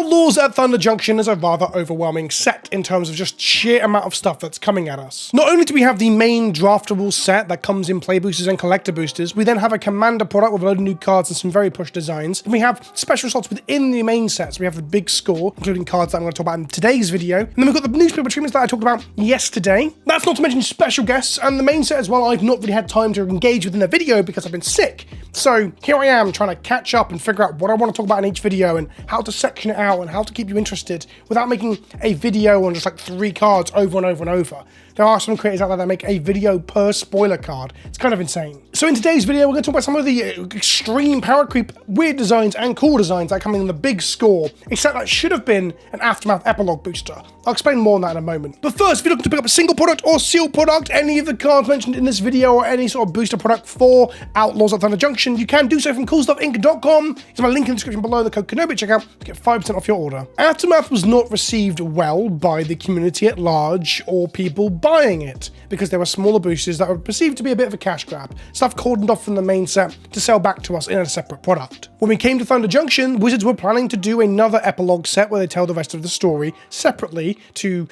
Outlaws at Thunder Junction is a rather overwhelming set in terms of just sheer amount of stuff that's coming at us. Not only do we have the main draftable set that comes in play boosters and collector boosters, we then have a commander product with a load of new cards and some very push designs. And we have special slots within the main sets. We have the big score, including cards that I'm going to talk about in today's video. And then we've got the newspaper treatments that I talked about yesterday. That's not to mention special guests and the main set as well. I've not really had time to engage within the video because I've been sick. So here I am trying to catch up and figure out what I want to talk about in each video and how to section it out and how to keep you interested without making a video on just like 3 cards over and over and over. There are some creators out there that make a video per spoiler card. It's kind of insane. So in today's video, we're going to talk about some of the extreme power creep, weird designs, and cool designs that come in the big score, except that should have been an Aftermath Epilogue booster. I'll explain more on that in a moment. But first, if you're looking to pick up a single product or sealed product, any of the cards mentioned in this video, or any sort of booster product for Outlaws at Thunder Junction, you can do so from CoolStuffInc.com. There's my link in the description below, the code Kenobi checkout to get 5% off your order. Aftermath was not received well by the community at large or people buying it, because there were smaller boosters that were perceived to be a bit of a cash grab, stuff cordoned off from the main set to sell back to us in a separate product. When we came to Thunder Junction, Wizards were planning to do another epilogue set where they tell the rest of the story separately to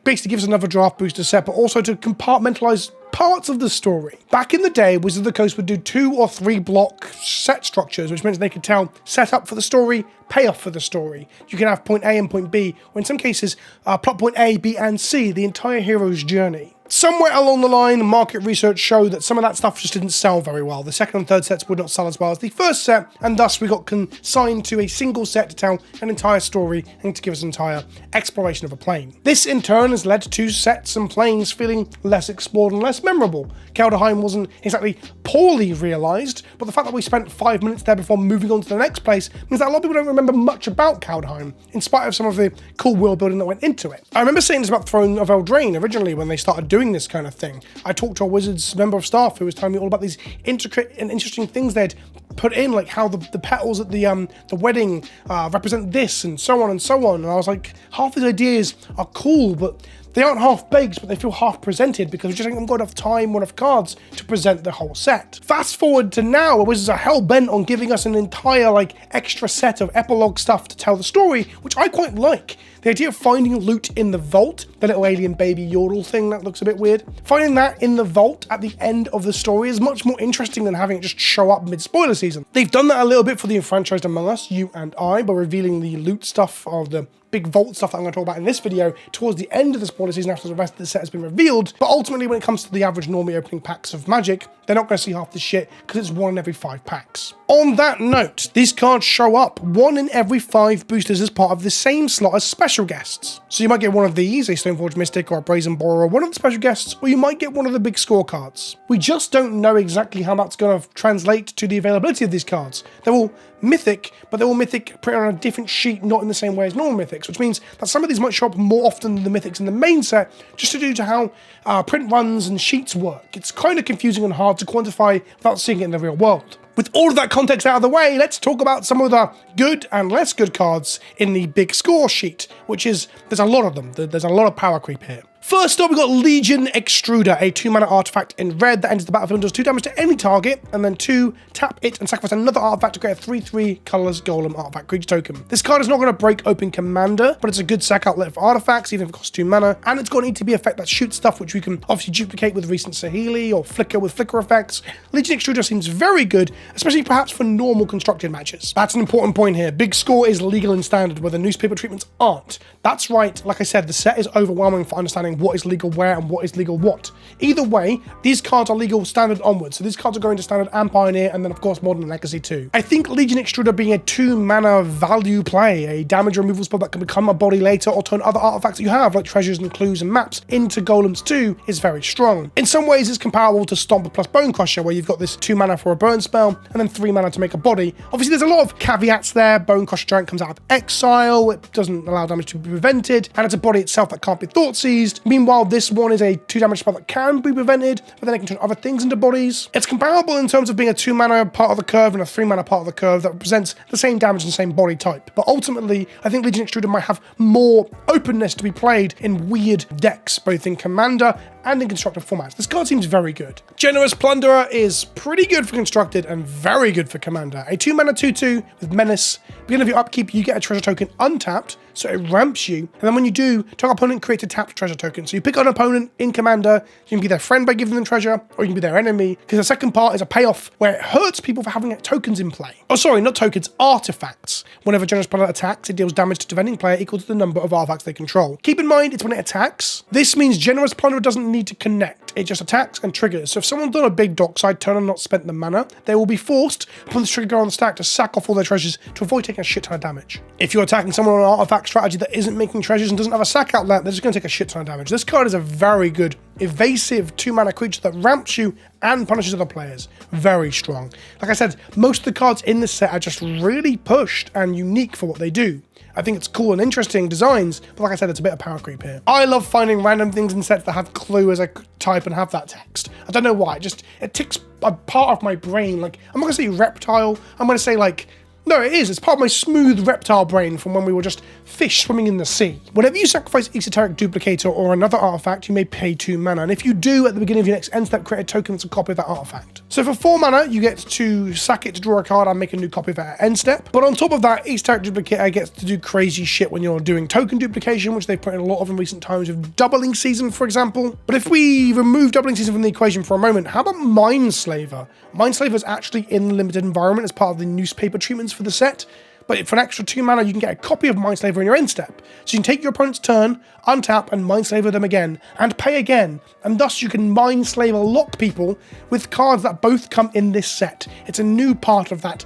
basically give us another draft booster set, but also to compartmentalize parts of the story. Back in the day, Wizards of the Coast would do 2 or 3 block set structures, which meant they could tell set up for the story, payoff for the story. You can have point A and point B, or in some cases, plot point A, B, and C, the entire hero's journey. Somewhere along the line, market research showed that some of that stuff just didn't sell very well. The second and third sets would not sell as well as the first set, and thus we got consigned to a single set to tell an entire story and to give us an entire exploration of a plane. This in turn has led to sets and planes feeling less explored and less memorable. Kaldheim wasn't exactly poorly realised, but the fact that we spent 5 minutes there before moving on to the next place means that a lot of people don't remember much about Kaldheim, in spite of some of the cool world building that went into it. I remember saying this about Throne of Eldraine originally when they started doing this kind of thing. I talked to a Wizards member of staff who was telling me all about these intricate and interesting things they'd put in, like how the petals at the wedding represent this and so on and so on. And I was like, half these ideas are cool, but they aren't half-baked, but they feel half-presented because we just haven't got enough time or enough cards to present the whole set. Fast forward to now, where Wizards are hell-bent on giving us an entire, like, extra set of epilogue stuff to tell the story, which I quite like. The idea of finding loot in the vault, the little alien baby yodel thing that looks a bit weird, finding that in the vault at the end of the story is much more interesting than having it just show up mid-spoiler season. They've done that a little bit for the enfranchised among us, you and I, by revealing the loot stuff of the big vault stuff that I'm going to talk about in this video towards the end of the spoiler season after the rest of the set has been revealed. But ultimately, when it comes to the average normie opening packs of Magic, they're not going to see half the shit because it's 1 in every 5 packs. On that note, these cards show up 1 in every 5 boosters as part of the same slot as special guests. So you might get one of these, a Stoneforge Mystic or a Brazen Borer, or one of the special guests, or you might get one of the big scorecards. We just don't know exactly how that's going to translate to the availability of these cards. They're all mythic, but they're all mythic printed on a different sheet, not in the same way as normal mythics, which means that some of these might show up more often than the mythics in the main set, just due to how print runs and sheets work. It's kind of confusing and hard to quantify without seeing it in the real world. With all of that context out of the way, let's talk about some of the good and less good cards in the big score sheet, which is, there's a lot of them. There's a lot of power creep here. First up, we've got Legion Extruder, a 2-mana artifact in red that enters the battlefield and does 2 damage to any target, and then 2, tap it and sacrifice another artifact to create a 3/3 colorless golem artifact creature token. This card is not going to break open Commander, but it's a good sack outlet for artifacts, even if it costs 2 mana, and it's got an ETB effect that shoots stuff which we can obviously duplicate with recent Saheeli or flicker with flicker effects. Legion Extruder seems very good, especially perhaps for normal constructed matches. That's an important point here. Big score is legal and standard, where the newspaper treatments aren't. That's right, like I said, the set is overwhelming for understanding what is legal where and what is legal what. Either way, these cards are legal standard onwards, so these cards are going to standard and pioneer, and then of course modern and legacy too. I think Legion Extruder being a 2-mana value play, a damage removal spell that can become a body later or turn other artifacts that you have, like treasures and clues and maps, into golems too, is very strong. In some ways, it's comparable to Stomp plus Bone Crusher, where you've got this 2 mana for a burn spell, and then 3 mana to make a body. Obviously, there's a lot of caveats there. Bone Crusher Giant comes out of exile, it doesn't allow damage to be prevented, and it's a body itself that can't be thought seized, Meanwhile, this one is a 2 damage spell that can be prevented, but then it can turn other things into bodies. It's comparable in terms of being a 2 mana part of the curve and a 3 mana part of the curve that represents the same damage and the same body type. But ultimately, I think Legion Extruder might have more openness to be played in weird decks, both in Commander and in constructed formats. This card seems very good. Generous Plunderer is pretty good for constructed and very good for Commander. A 2 mana 2/2 with Menace. Beginning of your upkeep, you get a treasure token untapped, so it ramps you. And then when you do, target opponent creates a tapped treasure token. So you pick an opponent in Commander, you can be their friend by giving them treasure, or you can be their enemy. Because the second part is a payoff where it hurts people for having tokens in play. Oh, sorry, not tokens, artifacts. Whenever Generous Plunderer attacks, it deals damage to defending player equal to the number of artifacts they control. Keep in mind, it's when it attacks. This means Generous Plunderer doesn't need to connect. It just attacks and triggers. So if someone's done a big dockside turn and not spent the mana, they will be forced, upon this trigger on the stack, to sack off all their treasures to avoid taking a shit ton of damage. If you're attacking someone on an artifact strategy that isn't making treasures and doesn't have a sack outlet, they're just going to take a shit ton of damage. This card is a very good, evasive 2 mana creature that ramps you and punishes other players. Very strong. Like I said, most of the cards in this set are just really pushed and unique for what they do. I think it's cool and interesting designs, but like I said, it's a bit of power creep here. I love finding random things in sets that have clue as a type and have that text. I don't know why, it ticks a part of my brain. Like, I'm not gonna say reptile, I'm gonna say like, no, it is. It's part of my smooth reptile brain from when we were just fish swimming in the sea. Whenever you sacrifice Esoteric Duplicator or another artifact, you may pay 2 mana. And if you do, at the beginning of your next end step, create a token that's a copy of that artifact. So for 4 mana, you get to sack it to draw a card and make a new copy of it at end step. But on top of that, Esoteric Duplicator gets to do crazy shit when you're doing token duplication, which they've put in a lot of in recent times with Doubling Season, for example. But if we remove Doubling Season from the equation for a moment, how about Mindslaver? Mindslaver is actually in the limited environment as part of the newspaper treatments for the set. But for an extra 2 mana, you can get a copy of Mindslaver in your end step. So you can take your opponent's turn, untap, and Mindslaver them again, and pay again. And thus you can Mindslaver lock people with cards that both come in this set. It's a new part of that,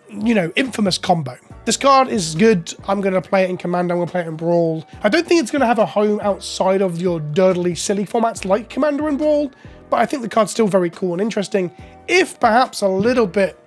you know, infamous combo. This card is good. I'm going to play it in Commander, I'm going to play it in Brawl. I don't think it's going to have a home outside of your dirtily silly formats like Commander and Brawl, but I think the card's still very cool and interesting, if perhaps a little bit...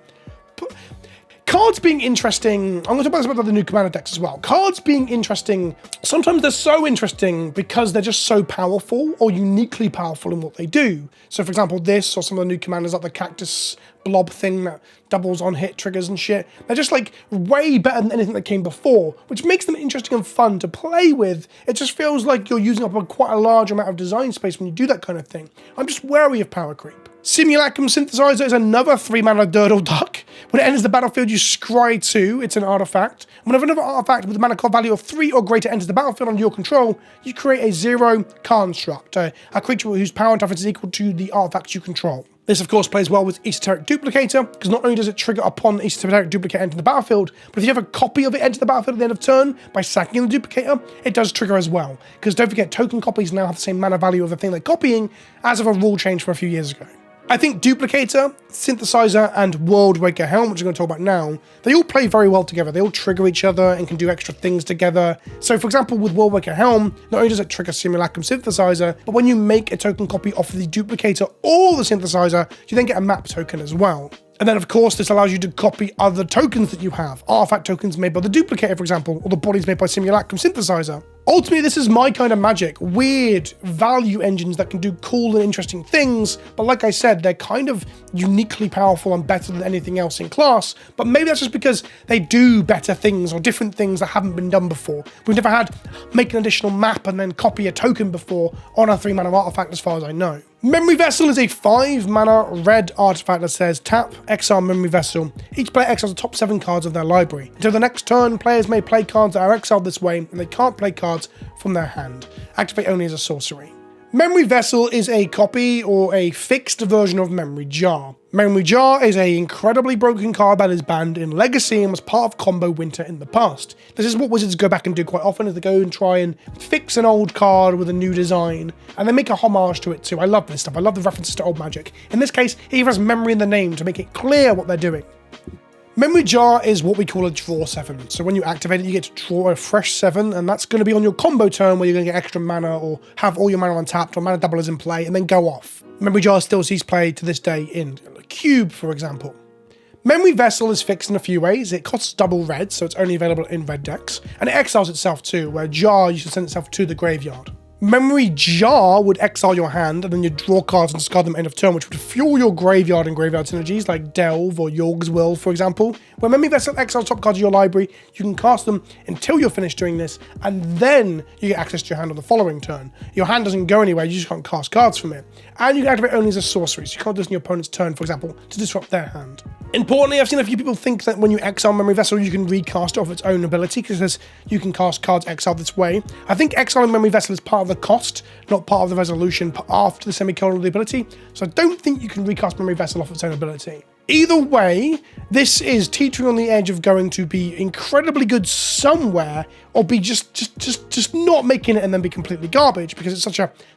Cards being interesting, I'm going to talk about the new Commander decks as well. Cards being interesting, sometimes they're so interesting because they're just so powerful or uniquely powerful in what they do. So for example, this or some of the new Commanders like the Cactus Blob thing that doubles on hit triggers and shit. They're just like way better than anything that came before, which makes them interesting and fun to play with. It just feels like you're using up quite a large amount of design space when you do that kind of thing. I'm just wary of power creep. Simulam Synthizer is another 3 mana Durdle Duck. When it enters the battlefield, you scry 2. It's an artifact. Whenever another artifact with a mana cost value of 3 or greater enters the battlefield under your control, you create a 0 construct, a creature whose power and toughness is equal to the artifacts you control. This, of course, plays well with Esoteric Duplicator, because not only does it trigger upon Esoteric Duplicator entering the battlefield, but if you have a copy of it enter the battlefield at the end of turn by sacking the Duplicator, it does trigger as well. Because don't forget, token copies now have the same mana value of the thing they're copying as of a rule change from a few years ago. I think Duplicator, Synthesizer, and Worldwaker Helm, which I'm going to talk about now, they all play very well together. They all trigger each other and can do extra things together. So for example, with Worldwaker Helm, not only does it trigger Simulam Synthizer, but when you make a token copy of the Duplicator or the Synthesizer, you then get a map token as well. And then, of course, this allows you to copy other tokens that you have. Artifact tokens made by the Duplicator, for example, or the bodies made by Simulam Synthizer. Ultimately, this is my kind of magic. Weird value engines that can do cool and interesting things, but like I said, they're kind of uniquely powerful and better than anything else in class, but maybe that's just because they do better things or different things that haven't been done before. We've never had make an additional map and then copy a token before on a 3 mana artifact as far as I know. Memory Vessel is a 5 mana red artifact that says tap, exile Memory Vessel. Each player exiles the top 7 cards of their library. Until the next turn, players may play cards that are exiled this way, and they can't play cards from their hand. Activate only as a sorcery. Memory Vessel is a copy or a fixed version of Memory Jar. Memory Jar is an incredibly broken card that is banned in Legacy and was part of Combo Winter in the past. This is what Wizards go back and do quite often, is they go and try and fix an old card with a new design, and they make a homage to it too. I love this stuff. I love the references to old magic. In this case, it even has memory in the name to make it clear what they're doing. Memory Jar is what we call a draw 7. So when you activate it, you get to draw a fresh 7, and that's going to be on your combo turn where you're going to get extra mana or have all your mana untapped or mana doublers in play and then go off. Memory Jar still sees play to this day in Cube, for example. Memory Vessel is fixed in a few ways. It costs double red, so it's only available in red decks, and it exiles itself too, where Jar used to send itself to the graveyard. Memory Jar would exile your hand, and then you'd draw cards and discard them end of turn, which would fuel your graveyard and graveyard synergies, like Delve or Yorg's Will, for example. When Memory Vessel exiles top cards of your library, you can cast them until you're finished doing this, and then you get access to your hand on the following turn. Your hand doesn't go anywhere, you just can't cast cards from it. And you can activate only as a sorcery, so you can't do this on your opponent's turn, for example, to disrupt their hand. Importantly, I've seen a few people think that when you exile Memory Vessel, you can recast it off its own ability, because you can cast cards exiled this way. I think exiling Memory Vessel is part of the cost, not part of the resolution after the semicolon of the ability, so I don't think you can recast Memory Vessel off its own ability. Either way, this is teetering on the edge of going to be incredibly good somewhere, or be just not making it and then be completely garbage, because it's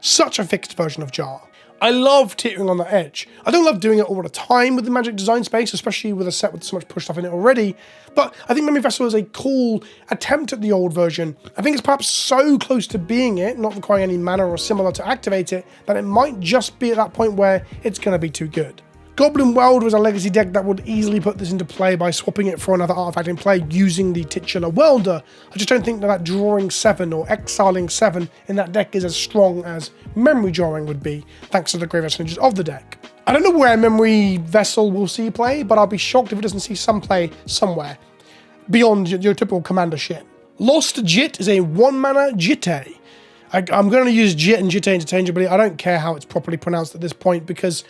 such a fixed version of Jar. I love teetering on that edge. I don't love doing it all the time with the Magic design space, especially with a set with so much push stuff in it already, but I think Memory Vessel is a cool attempt at the old version. I think it's perhaps so close to being it, not requiring any mana or similar to activate it, that it might just be at that point where it's going to be too good. Goblin Weld was a legacy deck that would easily put this into play by swapping it for another artifact in play using the titular Welder. I just don't think that drawing 7 or exiling 7 in that deck is as strong as Memory Drawing would be, thanks to the graveyard synergies of the deck. I don't know where Memory Vessel will see play, but I'll be shocked if it doesn't see some play somewhere, beyond your typical commander shit. Lost Jit is a 1-mana Jitte. I'm going to use Jit and Jitte interchangeably. I don't care how it's properly pronounced at this point, because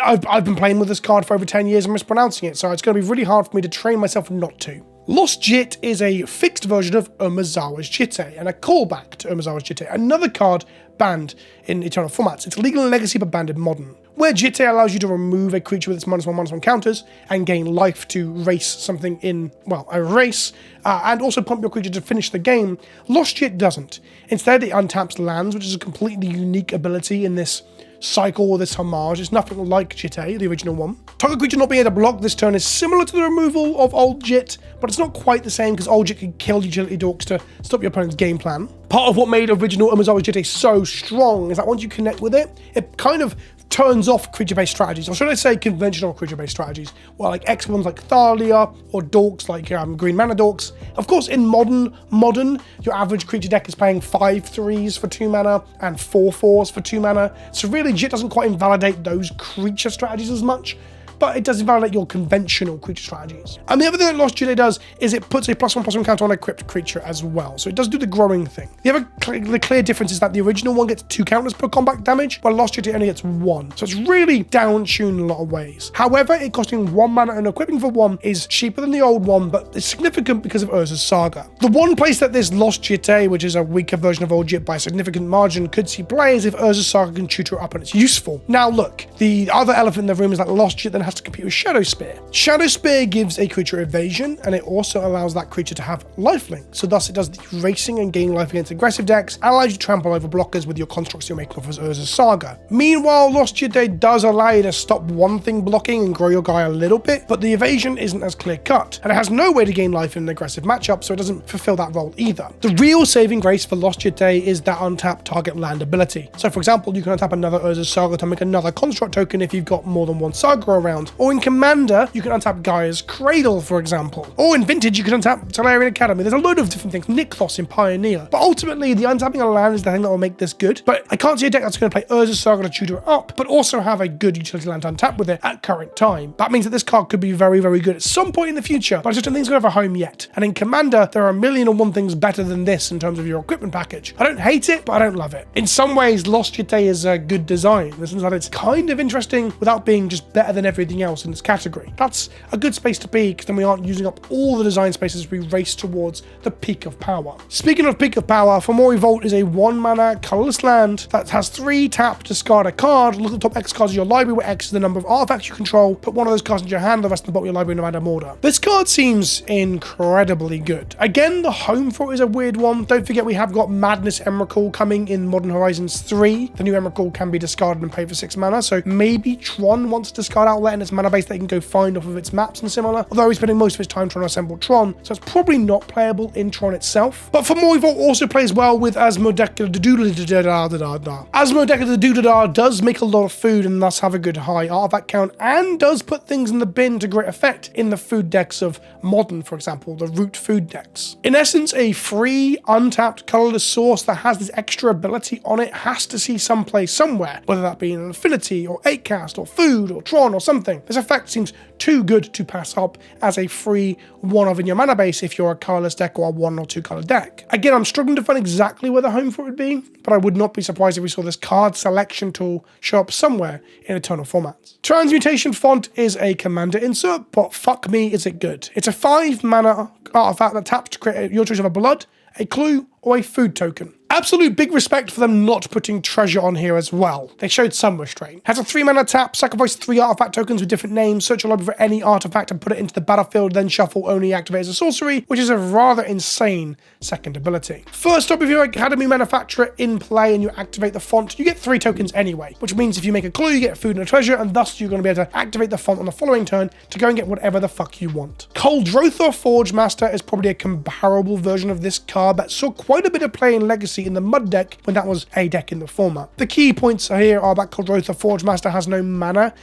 I've been playing with this card for over 10 years and mispronouncing it, so it's going to be really hard for me to train myself not to. Lost Jit is a fixed version of Umezawa's Jitte, and a callback to Umezawa's Jitte, another card banned in Eternal formats. It's legal in Legacy but banned in Modern, where Jitte allows you to remove a creature with its -1/-1 counters and gain life to race something in, well, a race, and also pump your creature to finish the game. Lost Jit doesn't. Instead, it untaps lands, which is a completely unique ability in this cycle or this homage. It's nothing like Jitte, the original one. Target creature not being able to block this turn is similar to the removal of Old Jit, but it's not quite the same, because Old Jit can kill utility dorks to stop your opponent's game plan. Part of what made original Umezawa's Jitte so strong is that once you connect with it, it kind of turns off creature-based strategies, or should I say conventional creature-based strategies, well, like X ones like Thalia, or dorks like green mana dorks. Of course, in modern, your average creature deck is playing 5/3s for 2 mana and 4/4s for 2 mana, so really Jit doesn't quite invalidate those creature strategies as much, but it does invalidate your conventional creature strategies. And the other thing that Lost Jitte does is it puts a +1/+1 counter on a equipped creature as well, so it does do the growing thing. The clear difference is that the original one gets 2 counters per combat damage, while Lost Jitte only gets 1, so it's really down-tuned in a lot of ways. However, it costing 1 mana and equipping for 1 is cheaper than the old one, but it's significant because of Urza's Saga. The one place that this Lost Jitte, which is a weaker version of Old Jit by a significant margin, could see play is if Urza's Saga can tutor it up and it's useful. Now look, the other elephant in the room is that Lost Jit then has to compete with Shadow Spear. Shadow Spear gives a creature evasion, and it also allows that creature to have lifelink, so thus it does the racing and gain life against aggressive decks, and allows you to trample over blockers with your constructs you're making off of Urza's Saga. Meanwhile, Lost Jitte does allow you to stop one thing blocking and grow your guy a little bit, but the evasion isn't as clear cut, and it has no way to gain life in an aggressive matchup, so it doesn't fulfill that role either. The real saving grace for Lost Jitte is that untap target land ability. So for example, you can untap another Urza's Saga to make another construct token if you've got more than one Saga around, or in Commander, you can untap Gaia's Cradle, for example. Or in Vintage, you can untap Tolarian Academy. There's a load of different things. Nykthos in Pioneer. But ultimately, the untapping a land is the thing that will make this good. But I can't see a deck that's going to play Urza's Saga to tutor it up, but also have a good utility land to untap with it at current time. That means that this card could be very, very good at some point in the future, but I just don't think it's going to have a home yet. And in Commander, there are 1,000,001 things better than this in terms of your equipment package. I don't hate it, but I don't love it. In some ways, Lost Jitte is a good design. In the sense that it's kind of interesting without being just better than everything else in this category. That's a good space to be, because then we aren't using up all the design spaces as we race towards the peak of power. Speaking of peak of power, Foror Volt is a 1-mana colorless land that has 3 tap, discard a card, look at the top X cards of your library, where X is the number of artifacts you control, put one of those cards into your hand, the rest in the bottom of your library in a random order. This card seems incredibly good. Again, the home for it is a weird one. Don't forget we have got Madness Emrakul coming in Modern Horizons 3. The new Emrakul can be discarded and paid for 6 mana, so maybe Tron wants to discard Outlet in its mana base that you can go find off of its maps and similar, although he's spending most of his time trying to assemble Tron, so it's probably not playable in Tron itself. But Foror Volt also plays well with Asmodeka the Doodle-da-da-da-da-da. Asmodeka the Doodle-da does make a lot of food and thus have a good high artifact count, and does put things in the bin to great effect in the food decks of Modern, for example, the root food decks. In essence, a free, untapped, colorless source that has this extra ability on it has to see some play somewhere, whether that be in an Affinity, or 8-cast, or Food, or Tron, or something. This effect seems too good to pass up as a free one-of in your mana base if you're a colorless deck or a 1 or 2 color deck. Again, I'm struggling to find exactly where the home for it would be, but I would not be surprised if we saw this card selection tool show up somewhere in Eternal formats. Transmutation Font is a commander insert, but fuck me, is it good. It's a 5 mana artifact that taps to create your choice of a blood, a clue, or a food token. Absolute big respect for them not putting treasure on here as well. They showed some restraint. Has a 3 mana tap, sacrifice 3 artifact tokens with different names, search your lobby for any artifact and put it into the battlefield, then shuffle, only activate as a sorcery, which is a rather insane second ability. First up, if you're an Academy Manufacturer in play and you activate the font, you get 3 tokens anyway, which means if you make a clue, you get food and a treasure, and thus you're going to be able to activate the font on the following turn to go and get whatever the fuck you want. Kuldrotha Forge Master is probably a comparable version of this card that saw quite a bit of play in Legacy in the Mud deck when that was a deck in the format. The key points here are that Kuldrotha Forge Master has no mana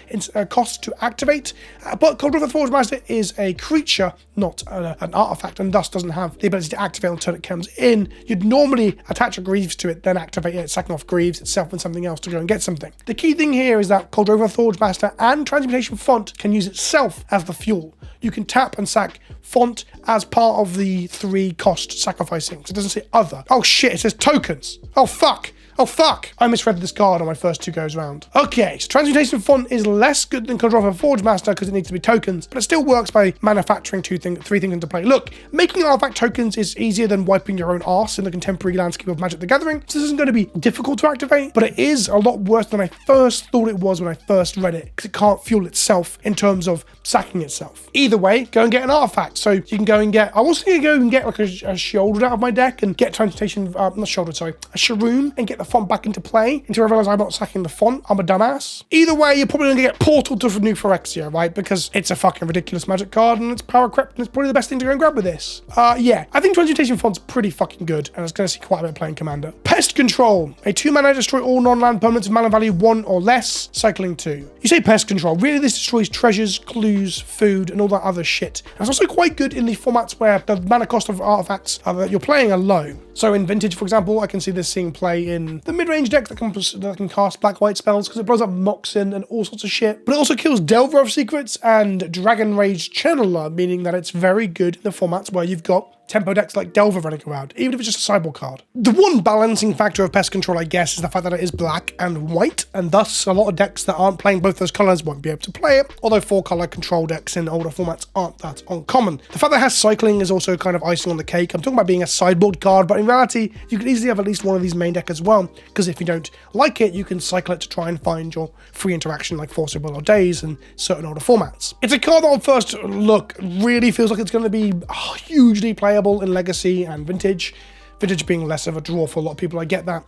cost to activate, but Kuldrotha Forge Master is a creature, not an artifact, and thus doesn't have the ability to activate until it comes in. You'd normally attach a Greaves to it, then activate it, sacking off Greaves itself and something else to go and get something. The key thing here is that Kuldrotha Forge Master and Transmutation Font can use itself as the fuel. You can tap and sack Font as part of the 3 cost sacrificing. So it doesn't say other. Oh shit, it says tokens. Oh fuck. Oh fuck! I misread this card on my first 2 goes round. Okay, so Transmutation Font is less good than Kuldrotha Forge Master because it needs to be tokens, but it still works by manufacturing 3 things into play. Look, making artifact tokens is easier than wiping your own arse in the contemporary landscape of Magic the Gathering, so this isn't going to be difficult to activate, but it is a lot worse than I first thought it was when I first read it, because it can't fuel itself in terms of sacking itself. Either way, go and get an artifact. So you can go and get, I was going to go and get like a shoulder out of my deck and get Transmutation, not shoulder, sorry, a Sharoom and get the font back into play until I realize I'm not sacking the font. I'm a dumbass. Either way, you're probably going to get Portal to New Phyrexia, right? Because it's a fucking ridiculous Magic card and it's power crept and it's probably the best thing to go and grab with this. Yeah, I think Transmutation Font's pretty fucking good and it's going to see quite a bit of play in Commander. Pest Control. A 2 mana destroy all non-land permanents of mana value 1 or less, cycling 2. You say Pest Control. Really, this destroys treasures, clues, food, and all that other shit. And it's also quite good in the formats where the mana cost of artifacts that you're playing are low. So in Vintage, for example, I can see this seeing play in the mid-range decks that can cast black-white spells because it blows up Moxen and all sorts of shit. But it also kills Delver of Secrets and Dragon Rage Channeler, meaning that it's very good in the formats where you've got tempo decks like Delver running around, even if it's just a sideboard card. The one balancing factor of Pest Control, I guess, is the fact that it is black and white, and thus a lot of decks that aren't playing both those colors won't be able to play it, although 4-color control decks in older formats aren't that uncommon. The fact that it has cycling is also kind of icing on the cake. I'm talking about being a sideboard card, but in reality, you could easily have at least one of these main deck as well, because if you don't like it, you can cycle it to try and find your free interaction like Force of Will or Days and certain older formats. It's a card that on first look really feels like it's going to be hugely playable in Legacy and Vintage. Vintage being less of a draw for a lot of people, I get that.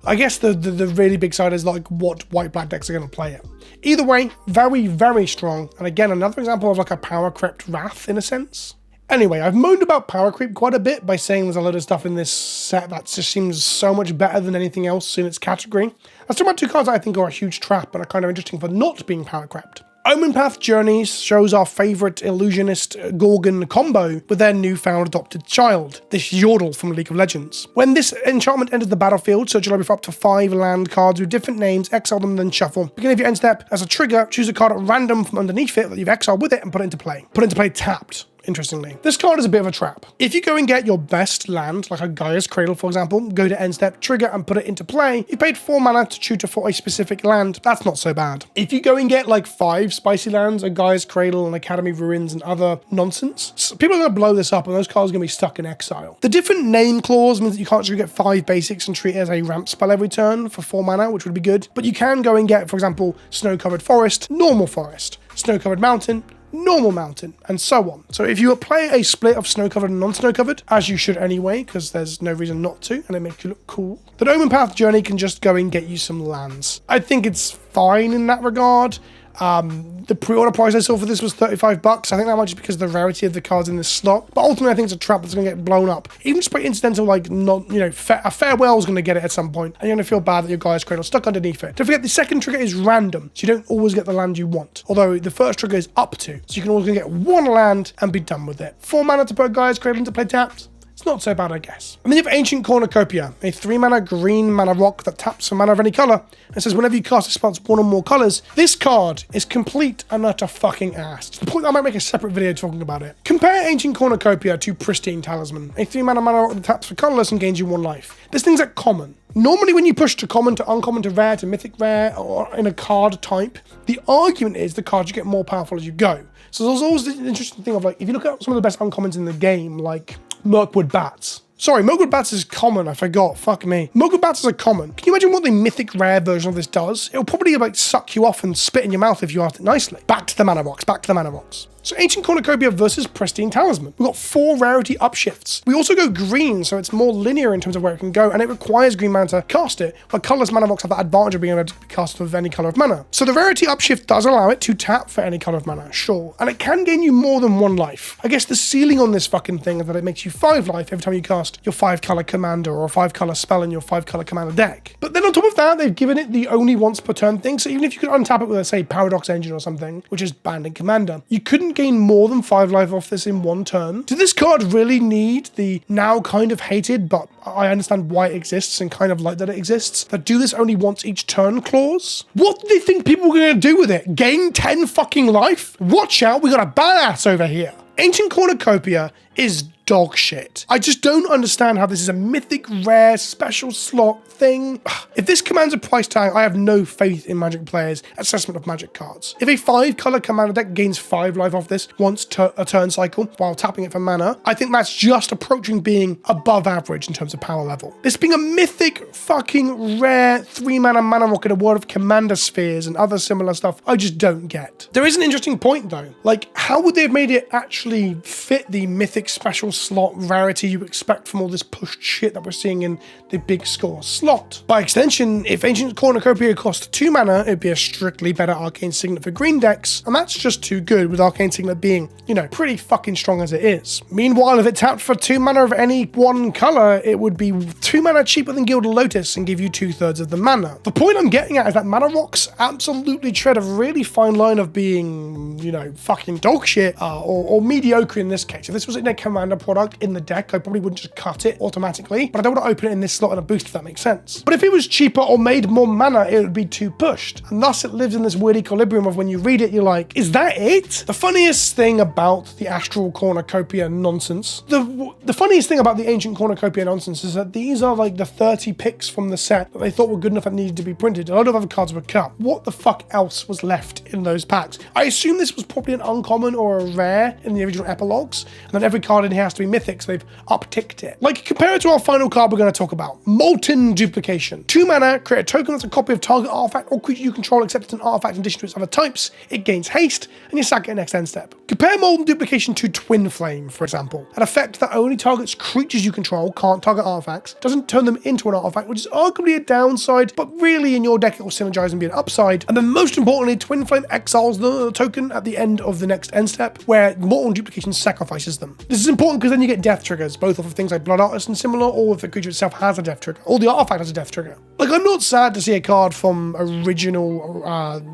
I guess the really big side is like what white-black decks are going to play it. Either way, very, very strong. And again, another example of like a power crept Wrath in a sense. Anyway, I've moaned about power creep quite a bit by saying there's a lot of stuff in this set that just seems so much better than anything else in its category. Let's talk about 2 cards that I think are a huge trap and are kind of interesting for not being power crept. Omen Path Journeys shows our favourite illusionist Gorgon combo with their newfound adopted child, this Yordle from League of Legends. When this enchantment enters the battlefield, search your library for up to 5 land cards with different names, exile them, then shuffle. Beginning of your end step, as a trigger, choose a card at random from underneath it that you've exiled with it and put it into play. Put it into play tapped. Interestingly. This card is a bit of a trap. If you go and get your best land, like a Gaia's Cradle for example, go to end step, trigger and put it into play, you paid 4 mana to tutor for a specific land, that's not so bad. If you go and get like 5 spicy lands, a Gaia's Cradle and Academy Ruins and other nonsense, people are going to blow this up and those cards are going to be stuck in exile. The different name clause means that you can't just get 5 basics and treat it as a ramp spell every turn for 4 mana, which would be good, but you can go and get, for example, Snow-Covered Forest, Normal Forest, Snow-Covered Mountain, Normal Mountain, and so on. So if you play a split of snow-covered and non-snow-covered, as you should anyway, because there's no reason not to, and it makes you look cool, the Omen Path Journey can just go and get you some lands. I think it's fine in that regard. The pre-order price I saw for this was $35. I think that might just because of the rarity of the cards in this slot. But ultimately, I think it's a trap that's going to get blown up. Even just by incidental, like, not, you know, a farewell is going to get it at some point, and you're going to feel bad that your guy's cradle stuck underneath it. Don't forget, the second trigger is random, so you don't always get the land you want. Although the first trigger is up to, so you can always get one land and be done with it. 4 mana to put Guy's Cradle into play tapped. It's not so bad, I guess. And then you have Ancient Cornicopia, a 3-mana green mana rock that taps for mana of any color and says whenever you cast a spell that's 1 or more colors, this card is complete and utter fucking ass. To the point that I might make a separate video talking about it. Compare Ancient Cornicopia to Pristine Talisman, a 3-mana mana rock that taps for colorless and gains you 1 life. This thing's at common. Normally when you push to common to uncommon to rare to mythic rare or in a card type, the argument is the cards you get more powerful as you go. So there's always the interesting thing of like, if you look at some of the best uncommons in the game, like Mirkwood Bats. Sorry, Mirkwood Bats is common, I forgot, fuck me. Mirkwood Bats is a common. Can you imagine what the mythic rare version of this does? It'll probably like suck you off and spit in your mouth if you asked it nicely. Back to the mana box, back to the mana box. So Ancient Cornicopia versus Pristine Talisman. We've got 4 rarity upshifts. We also go green, so it's more linear in terms of where it can go, and it requires green mana to cast it, but colorless mana box have that advantage of being able to be cast with any color of mana. So the rarity upshift does allow it to tap for any color of mana, sure, and it can gain you more than 1 life. I guess the ceiling on this fucking thing is that it makes you 5 life every time you cast your 5-color commander or a 5-color spell in your 5-color commander deck. But then on top of that, they've given it the only once per turn thing, so even if you could untap it with, say, Paradox Engine or something, which is banned in Commander, you couldn't gain more than 5 life off this in 1 turn. Did this card really need the now kind of hated, but I understand why it exists and kind of like that it exists, that do this only once each turn clause? What do they think people were going to do with it? Gain 10 fucking life? Watch out, we got a badass over here. Ancient Cornicopia is dog shit. I just don't understand how this is a mythic rare special slot thing. If this commands a price tag, I have no faith in Magic players' assessment of Magic cards. If a 5-color commander deck gains 5 life off this once a turn cycle while tapping it for mana, I think that's just approaching being above average in terms of power level. This being a mythic fucking rare 3-mana mana rock in a world of commander spheres and other similar stuff, I just don't get. There is an interesting point though. Like, how would they have made it actually fit the mythic special slot rarity you expect from all this pushed shit that we're seeing in the big score slot? By extension, if Ancient Cornicopia cost 2 mana, it'd be a strictly better Arcane Signet for green decks, and that's just too good with Arcane Signet being, you know, pretty fucking strong as it is. Meanwhile, if it tapped for 2 mana of any one color, it would be 2 mana cheaper than Gilded Lotus and give you 2/3 of the mana. The point I'm getting at is that mana rocks absolutely tread a really fine line of being, you know, fucking dog shit or mediocre in this case. If this was in a commander product in the deck, I probably wouldn't just cut it automatically, but I don't want to open it in this slot and a boost, if that makes sense. But if it was cheaper or made more mana, it would be too pushed, and thus it lives in this weird equilibrium of when you read it, you're like, is that it? The funniest thing about the Astral Cornicopia nonsense, the funniest thing about the Ancient Cornicopia nonsense is that these are like the 30 picks from the set that they thought were good enough that needed to be printed. A lot of other cards were cut. What the fuck else was left in those packs? I assume this was probably an uncommon or a rare in the original epilogues, and then every card in here has to be mythic, so they've upticked it. Like, compare it to our final card we're going to talk about, Molten Duplication. 2 mana, create a token that's a copy of target artifact or creature you control except it's an artifact in addition to its other types. It gains haste, and you sack it next end step. Compare Molten Duplication to Twin Flame, for example, an effect that only targets creatures you control, can't target artifacts, doesn't turn them into an artifact, which is arguably a downside, but really in your deck it will synergize and be an upside. And then most importantly, Twin Flame exiles the token at the end of the next end step, where Molten Duplication sacrifices them. This is important because then you get death triggers, both off of things like Blood Artist and similar, or if the creature itself has a death trigger, or the artifact has a death trigger. Like, I'm not sad to see a card from original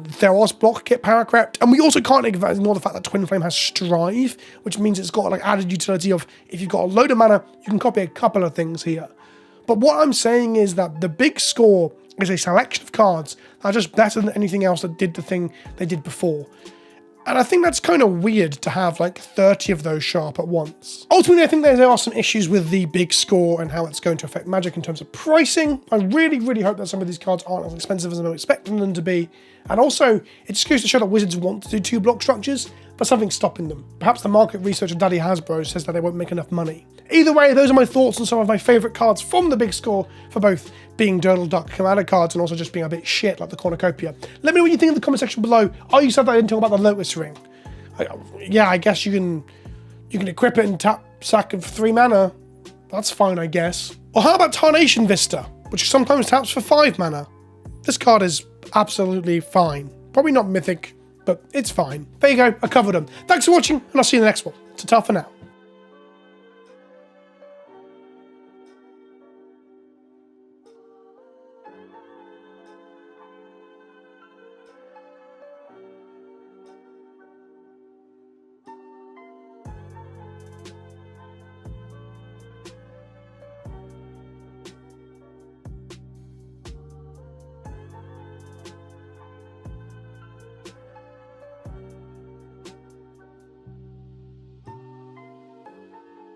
Theros block get power crept, and we also can't ignore the fact that Twin Flame has Strive, which means it's got like added utility of, if you've got a load of mana, you can copy a couple of things here. But what I'm saying is that the big score is a selection of cards that are just better than anything else that did the thing they did before. And I think that's kind of weird to have like 30 of those show up at once. Ultimately, I think there are some issues with the big score and how it's going to affect Magic in terms of pricing. I really, really hope that some of these cards aren't as expensive as I'm expecting them to be. And also, it just goes to show that Wizards want to do 2-block structures, but something's stopping them. Perhaps the market researcher Daddy Hasbro says that they won't make enough money. Either way, those are my thoughts on some of my favourite cards from the big score for both being Donald Duck Commander cards and also just being a bit shit like the Cornicopia. Let me know what you think in the comment section below. Are you sad that I didn't talk about the Lotus Ring? Yeah, I guess you can equip it and tap sack of 3 mana. That's fine, I guess. Or how about Tarnation Vista, which sometimes taps for 5 mana? This card is absolutely fine. Probably not mythic but it's fine. There you go, I covered them. Thanks for watching, and I'll see you in the next one. Ta-ta for now.